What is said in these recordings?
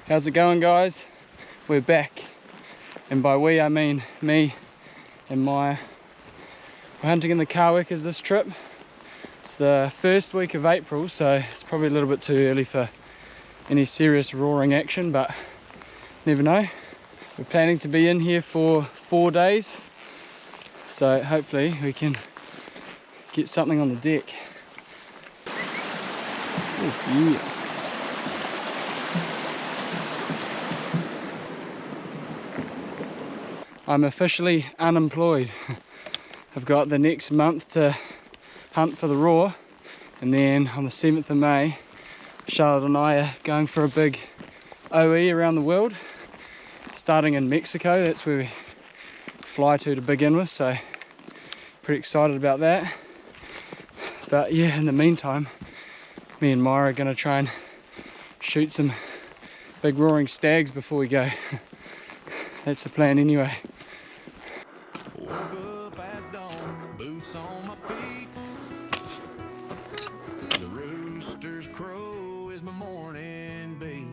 How's it going, guys? We're back, and by we I mean me and Maia. We're hunting in the Kawekas this trip. It's the first week of April, so it's probably a little bit too early for any serious roaring action, but never know. We're planning to be in here for 4 days, so hopefully we can get something on the deck. Oh, yeah. I'm officially unemployed. I've got the next month to hunt for the roar, and then on the 7th of May, Charlotte and I are going for a big OE around the world, starting in Mexico. That's where we fly to begin with, so pretty excited about that. But yeah, in the meantime, me and Maia are going to try and shoot some big roaring stags before we go. That's the plan anyway. Woke up at dawn, boots on my feet. The rooster's crow is my morning beat.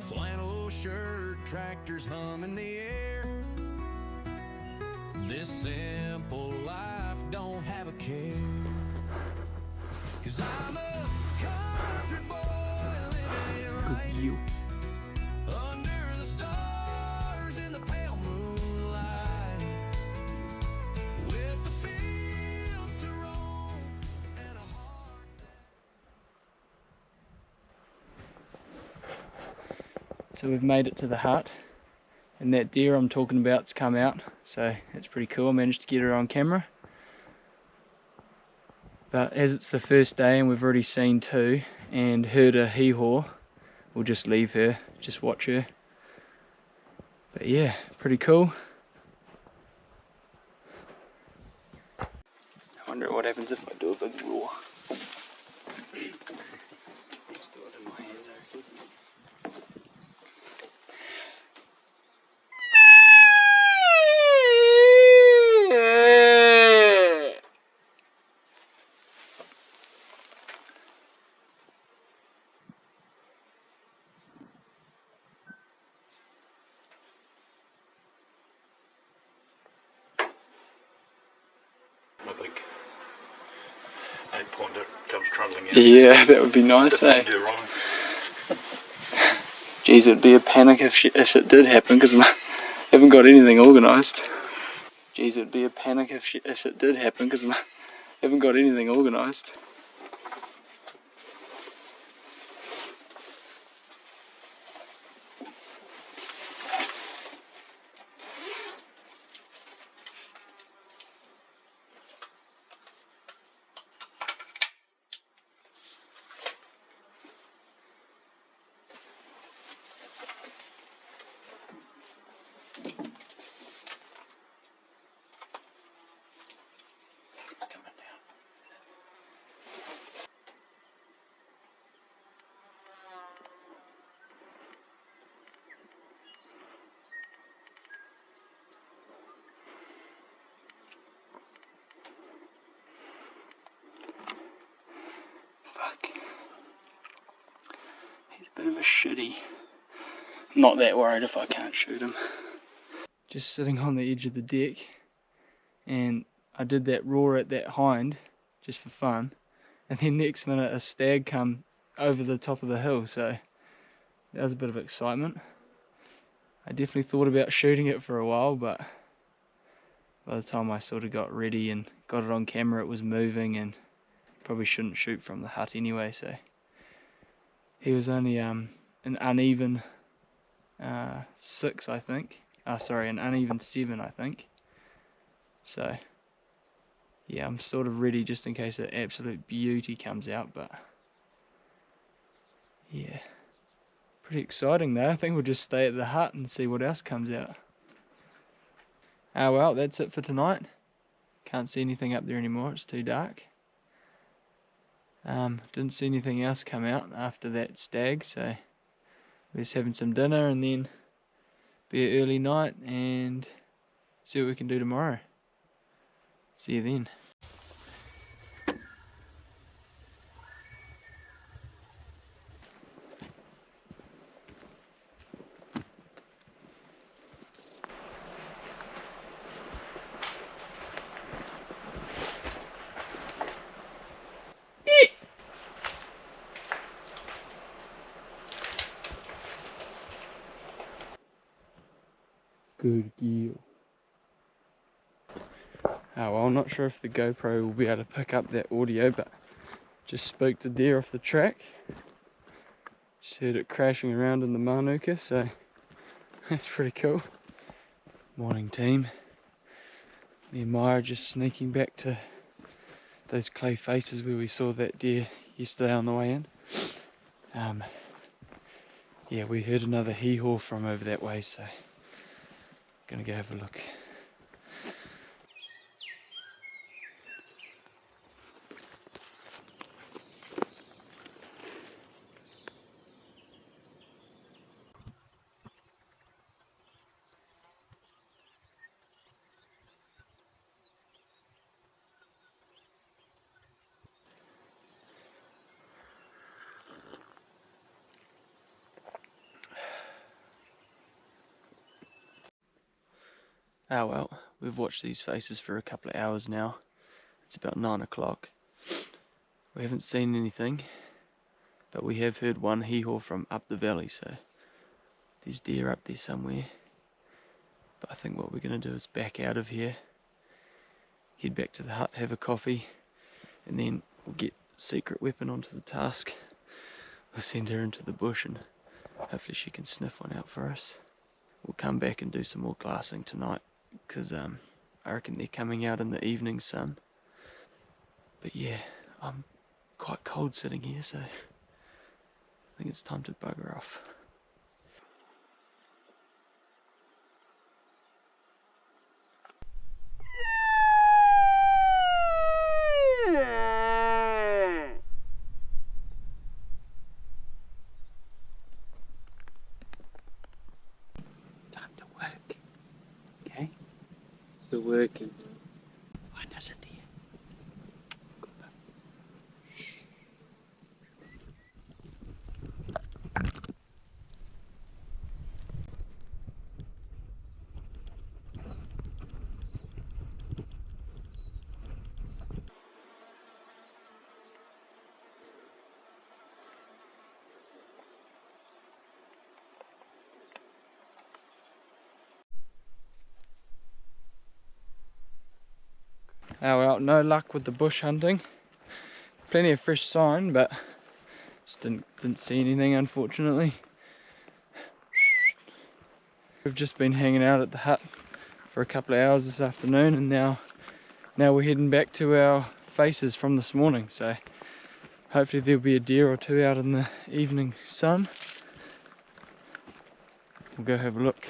Flannel shirt, tractors hum in the air. This simple life don't have a care. 'Cause I'm a country boy living right You. under the stars in the pale moonlight, with the fields to roam and a heart. So we've made it to the hut, and that deer I'm talking about's come out, so it's pretty cool. I managed to get her on camera. But as it's the first day and we've already seen 2 and heard a hee-haw, we'll just leave her, just watch her. But yeah, pretty cool. I wonder what happens if I do a big roar. Let's do it in my hands, I reckon. My big 8-pointer comes trundling in. Yeah, that would be nice, eh? Do wrong. Geez, it'd be a panic if it did happen, because I haven't got anything organised. Geez, it'd be a panic if it did happen, because I haven't got anything organised. He's a bit of a shitty. Not that worried if I can't shoot him. Just sitting on the edge of the deck, and I did that roar at that hind just for fun, and then next minute a stag come over the top of the hill, so that was a bit of excitement. I definitely thought about shooting it for a while, but by the time I sort of got ready and got it on camera, it was moving, and probably shouldn't shoot from the hut anyway, so he was only an uneven 6, I think. Sorry, an uneven 7, I think. So yeah, I'm sort of ready just in case an absolute beauty comes out, but yeah, pretty exciting though. I think we'll just stay at the hut and see what else comes out. Well, that's it for tonight. Can't see anything up there anymore, it's too dark. Didn't see anything else come out after that stag, so we're just having some dinner and then be an early night and see what we can do tomorrow. See you then. Good girl. Oh well, I'm not sure if the GoPro will be able to pick up that audio, but just spooked a deer off the track. Just heard it crashing around in the manuka, so that's pretty cool. Morning team. Me and Maia just sneaking back to those clay faces where we saw that deer yesterday on the way in. Yeah, we heard another hee-haw from over that way, so gonna go have a look. Oh well, we've watched these faces for a couple of hours now. It's about 9 o'clock. We haven't seen anything, but we have heard one hee-haw from up the valley, so there's deer up there somewhere. But I think what we're going to do is back out of here, head back to the hut, have a coffee, and then we'll get Secret Weapon onto the task. We'll send her into the bush and hopefully she can sniff one out for us. We'll come back and do some more glassing tonight, because I reckon they're coming out in the evening sun. But yeah, I'm quite cold sitting here, so I think it's time to bugger off. Time to work. Okay? We're working. Why does it here? Oh well, no luck with the bush hunting. Plenty of fresh sign, but just didn't see anything, unfortunately. We've just been hanging out at the hut for a couple of hours this afternoon, and now we're heading back to our faces from this morning, so hopefully there'll be a deer or two out in the evening sun. We'll go have a look.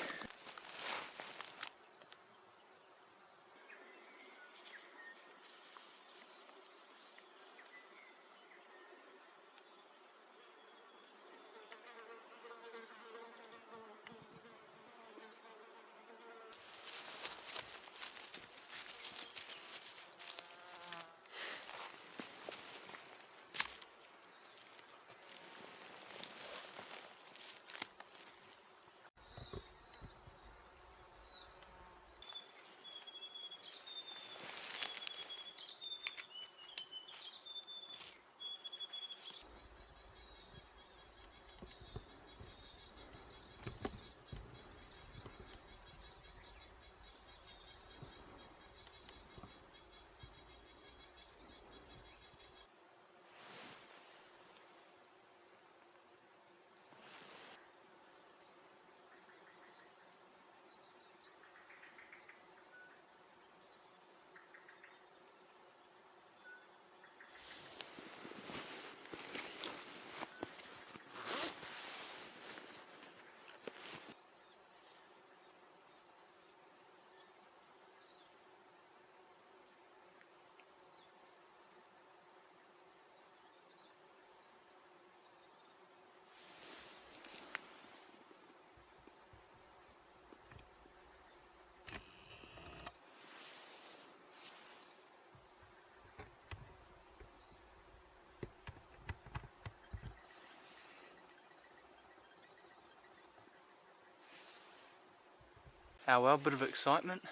Oh well, bit of excitement.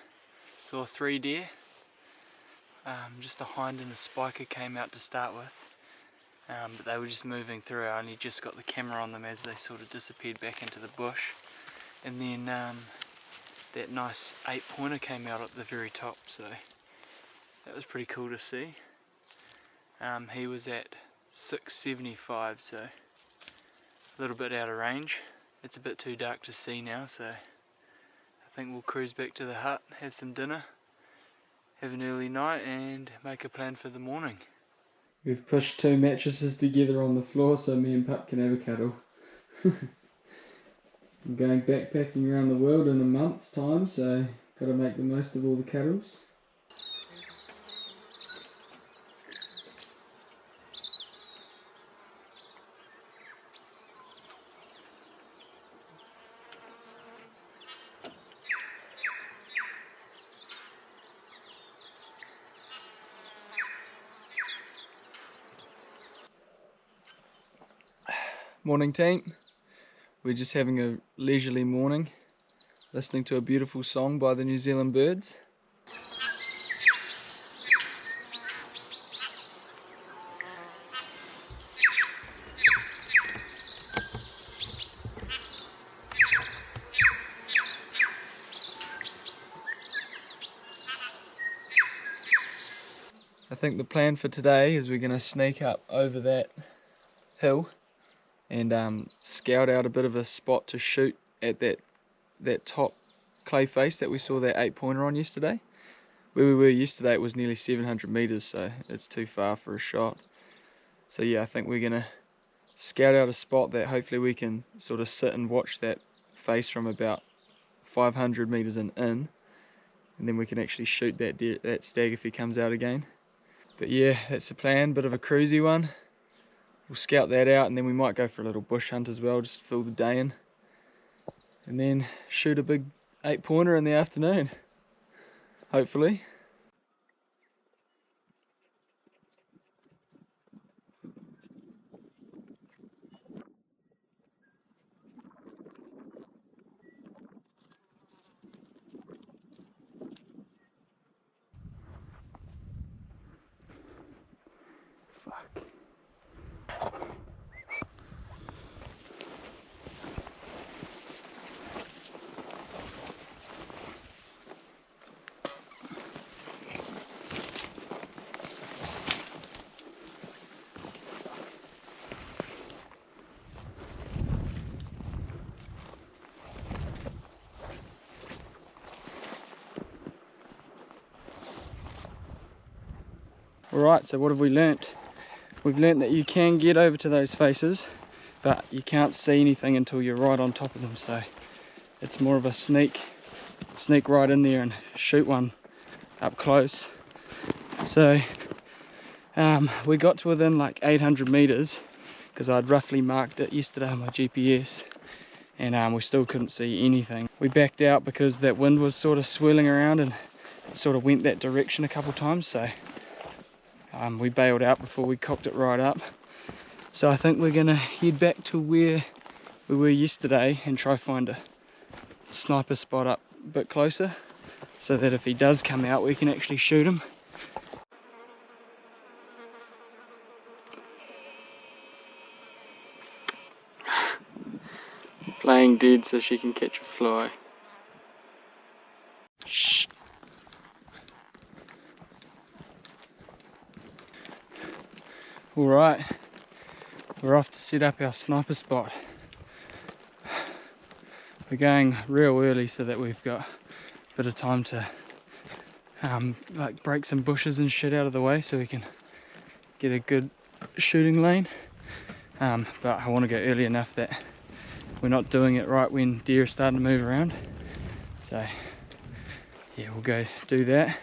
Saw 3 deer. Just a hind and a spiker came out to start with. But they were just moving through. I only just got the camera on them as they sort of disappeared back into the bush. And then that nice 8-pointer came out at the very top, so that was pretty cool to see. He was at 675, so a little bit out of range. It's a bit too dark to see now, so I think we'll cruise back to the hut, have some dinner, have an early night and make a plan for the morning. We've pushed 2 mattresses together on the floor so me and Pup can have a cuddle. I'm going backpacking around the world in a month's time, so got to make the most of all the cuddles. Morning team, we're just having a leisurely morning, listening to a beautiful song by the New Zealand birds. I think the plan for today is we're going to sneak up over that hill and scout out a bit of a spot to shoot at that top clay face that we saw that 8-pointer on yesterday. Where we were yesterday it was nearly 700 meters, so it's too far for a shot. So yeah, I think we're gonna scout out a spot that hopefully we can sort of sit and watch that face from about 500 meters and then we can actually shoot that stag if he comes out again. But yeah, that's the plan, bit of a cruisy one. We'll scout that out and then we might go for a little bush hunt as well, just to fill the day in. And then shoot a big 8-pointer in the afternoon, hopefully. Alright, so what have we learnt? We've learnt that you can get over to those faces, but you can't see anything until you're right on top of them, so it's more of a sneak right in there and shoot one up close. So we got to within like 800 meters because I'd roughly marked it yesterday on my GPS, and we still couldn't see anything. We backed out because that wind was sort of swirling around and it sort of went that direction a couple times, so we bailed out before we cocked it right up. So I think we're gonna head back to where we were yesterday and try find a sniper spot up a bit closer so that if he does come out we can actually shoot him. Playing dead so she can catch a fly. Shh. Alright, we're off to set up our sniper spot. We're going real early so that we've got a bit of time to like break some bushes and shit out of the way so we can get a good shooting lane. But I want to go early enough that we're not doing it right when deer are starting to move around. So yeah, we'll go do that.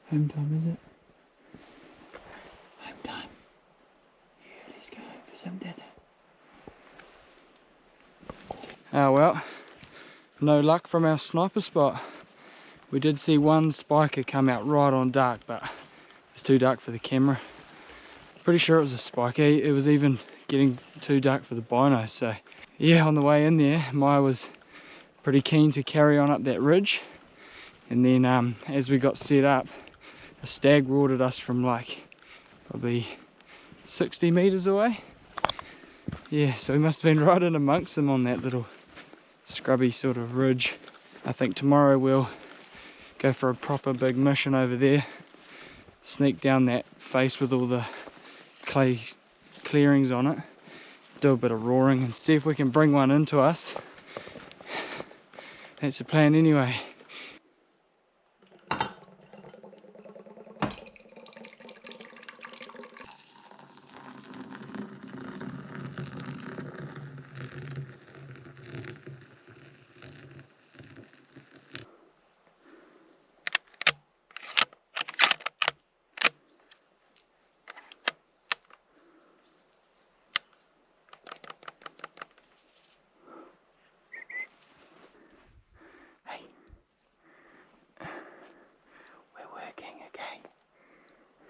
Home time, is it? Home time. Yeah, let's go for some dinner. Well, no luck from our sniper spot. We did see one spiker come out right on dark, but it's too dark for the camera. Pretty sure it was a spiky. It was even getting too dark for the bino, so yeah, on the way in there, Maia was pretty keen to carry on up that ridge, and then as we got set up, the stag roared at us from like probably 60 meters away. Yeah, so we must have been right in amongst them on that little scrubby sort of ridge. I think tomorrow we'll go for a proper big mission over there, sneak down that face with all the clay clearings on it, do a bit of roaring and see if we can bring one into us. That's the plan anyway.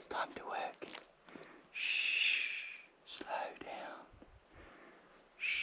Time to work. Shh. Slow down. Shh.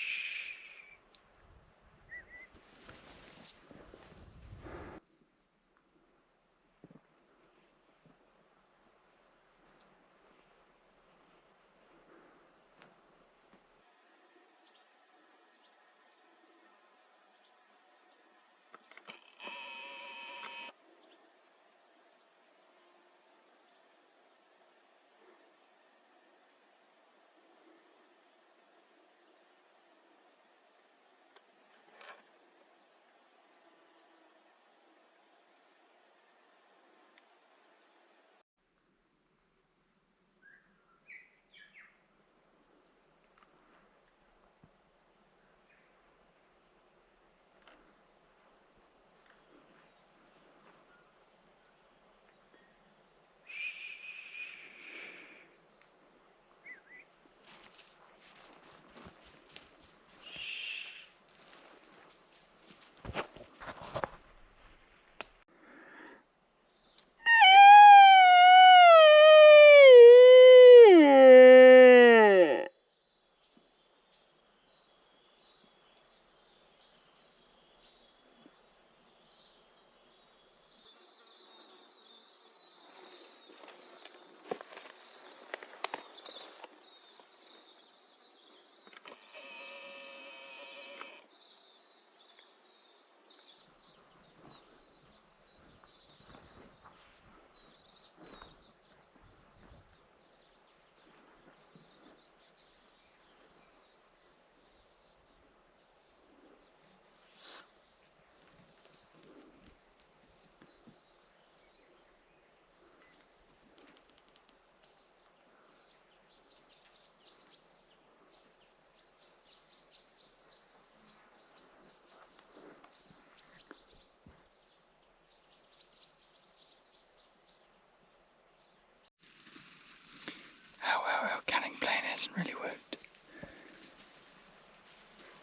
Our cunning plan hasn't really worked.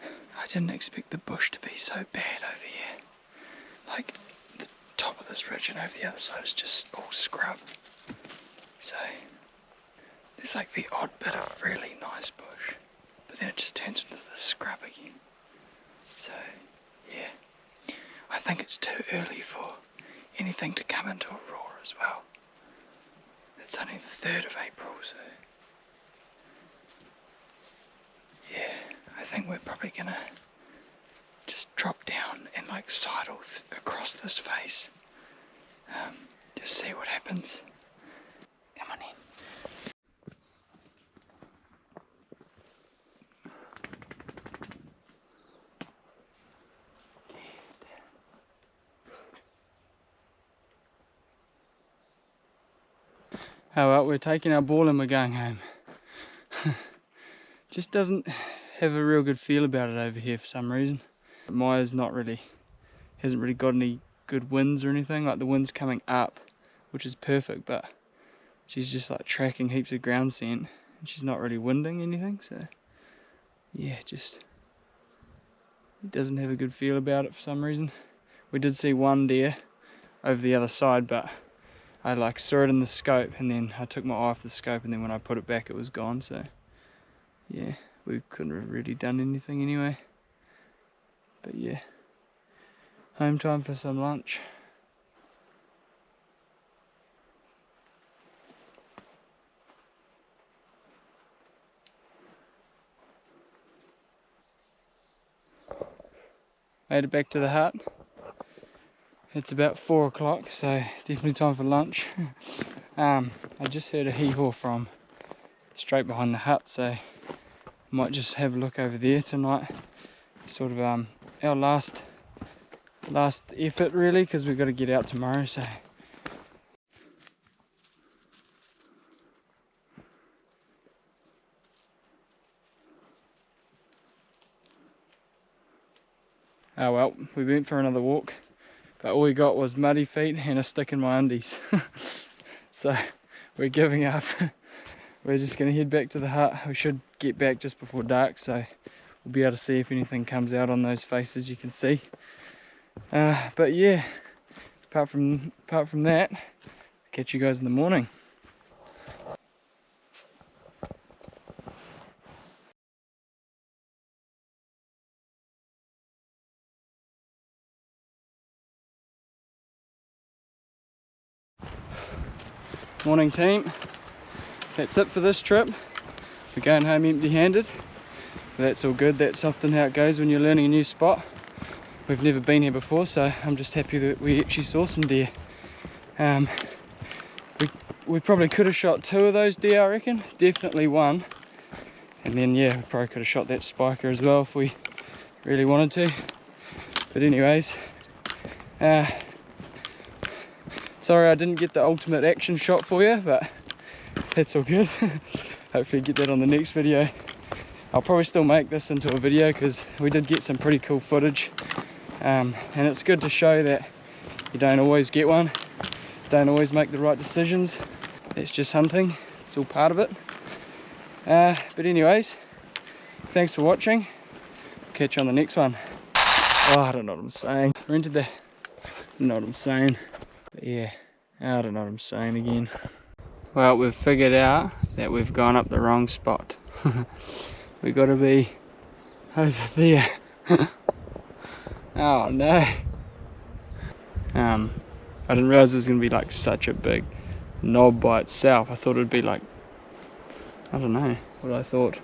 I didn't expect the bush to be so bad over here. Like, the top of this ridge and over the other side is just all scrub. So, there's like the odd bit of really nice bush, but then it just turns into the scrub again. So, yeah. I think it's too early for anything to come into a roar as well. It's only the 3rd of April, so yeah, I think we're probably gonna just drop down and like sidle across this face. Just see what happens. Come on in. Oh well, we're taking our ball and we're going home. Just doesn't have a real good feel about it over here for some reason. Maia's hasn't really got any good winds or anything. Like the wind's coming up, which is perfect, but she's just like tracking heaps of ground scent and she's not really winding anything, so yeah, just it doesn't have a good feel about it for some reason. We did see one deer over the other side, but I like saw it in the scope, and then I took my eye off the scope, and then when I put it back it was gone. So yeah, we couldn't have really done anything anyway. But yeah, home time for some lunch. Made it back to the hut. It's about 4 o'clock, so definitely time for lunch. I just heard a hee-haw from straight behind the hut, so I might just have a look over there tonight. Sort of our last effort really, because we've got to get out tomorrow. So oh well, we went for another walk, but all we got was muddy feet and a stick in my undies. So we're giving up. We're just going to head back to the hut. We should get back just before dark, so we'll be able to see if anything comes out on those faces you can see. But yeah, apart from that, catch you guys in the morning. Morning team, that's it for this trip. We're going home empty-handed. That's all good. That's often how it goes when you're learning a new spot. We've never been here before, so I'm just happy that we actually saw some deer. We probably could have shot 2 of those deer, I reckon. Definitely 1. And then yeah, we probably could have shot that spiker as well if we really wanted to. But anyways, sorry I didn't get the ultimate action shot for you, but that's all good. Hopefully get that on the next video. I'll probably still make this into a video because we did get some pretty cool footage. And it's good to show that you don't always get one, don't always make the right decisions. It's just hunting, it's all part of it. But anyways, thanks for watching. Catch you on the next one. Oh, I don't know what I'm saying. We're into the, I don't know what I'm saying. But yeah, I don't know what I'm saying again. Well, we've figured out that we've gone up the wrong spot. We gotta be over there. Oh no. I didn't realize it was gonna be like such a big knob by itself. I thought it'd be like, I don't know what I thought.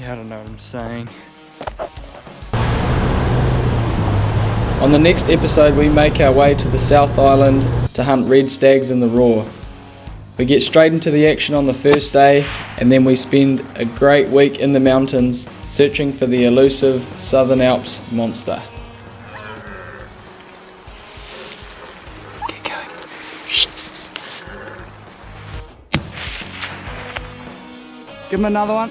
I don't know what I'm saying. On the next episode we make our way to the South Island to hunt red stags in the Raw. We get straight into the action on the first day, and then we spend a great week in the mountains searching for the elusive Southern Alps monster. Get going. Shh. Give him another one.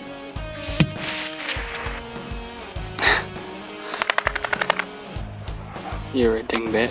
You're a dingbat.